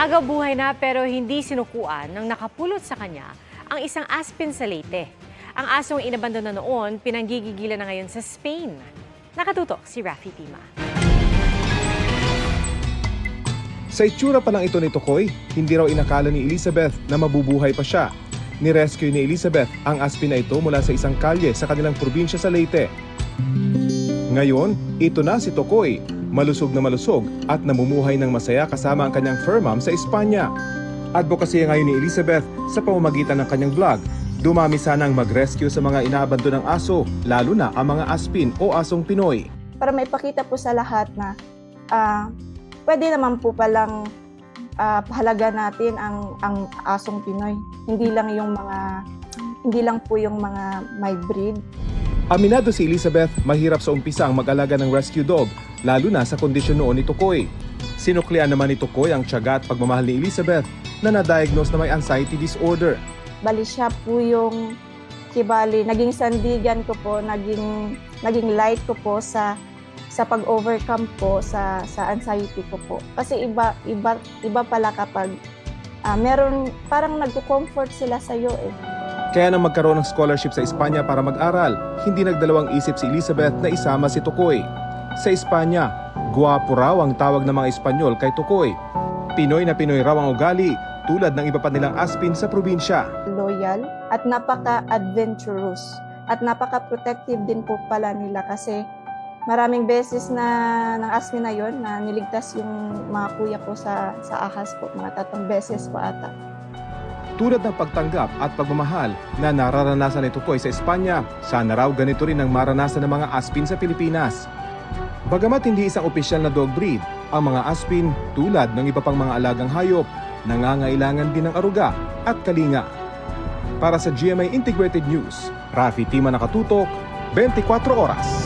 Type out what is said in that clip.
Agaw buhay na pero hindi sinukuan ng nakapulot sa kanya ang isang aspin sa Leyte. Ang asong inabandona noon, pinanggigigilan na ngayon sa Spain. Nakatutok si Rafi Tima. Sa itsura pa lang ito ni Tokoy, hindi raw inakala ni Elizabeth na mabubuhay pa siya. Nirescue ni Elizabeth ang aspin na ito mula sa isang kalye sa kanilang probinsya sa Leyte. Ngayon, ito na si Tokoy, malusog na malusog at namumuhay ng masaya kasama ang kanyang fur mom sa Espanya. Advocacy ngayon ni Elizabeth sa pamamagitan ng kanyang vlog. Dumami sanang mag-rescue sa mga inaabandonang aso, lalo na ang mga aspin o asong Pinoy. Para maipakita po sa lahat na pwede naman po palang pahalaga natin ang asong Pinoy. Hindi lang po yung mga may breed. Aminado si Elizabeth, mahirap sa umpisa ang mag-alaga ng rescue dog, lalo na sa kondisyon noon ni Tokoy. Sinuklian naman ni Tokoy ang tiyaga at pagmamahal ni Elizabeth na na-diagnose na may anxiety disorder. Bali siya po yung naging sandigan ko po, naging light ko po sa pag-overcome po sa anxiety ko po. Kasi iba pala kapag meron parang nagko-comfort sila sa iyo eh. Kaya nang magkaroon ng scholarship sa Espanya para mag-aral, hindi nagdalawang isip si Elizabeth na isama si Tokoy. Sa Espanya, guwapo raw ang tawag ng mga Espanyol kay Tokoy. Pinoy na Pinoy raw ang ugali, tulad ng iba pa nilang aspin sa probinsya. Loyal at napaka-adventurous at napaka-protective din po pala nila kasi maraming beses na ng aspin na yon na niligtas yung mga kuya ko sa ahas po, mga 3 beses po ata. Tulad ng pagtanggap at pagmamahal na nararanasan ni Tokoy sa Espanya, sana raw ganito rin ang maranasan ng mga aspin sa Pilipinas. Bagamat hindi isang opisyal na dog breed, ang mga aspin tulad ng iba pang mga alagang hayop, nangangailangan din ng aruga at kalinga. Para sa GMA Integrated News, Rafi Tima, nakatutok, 24 oras.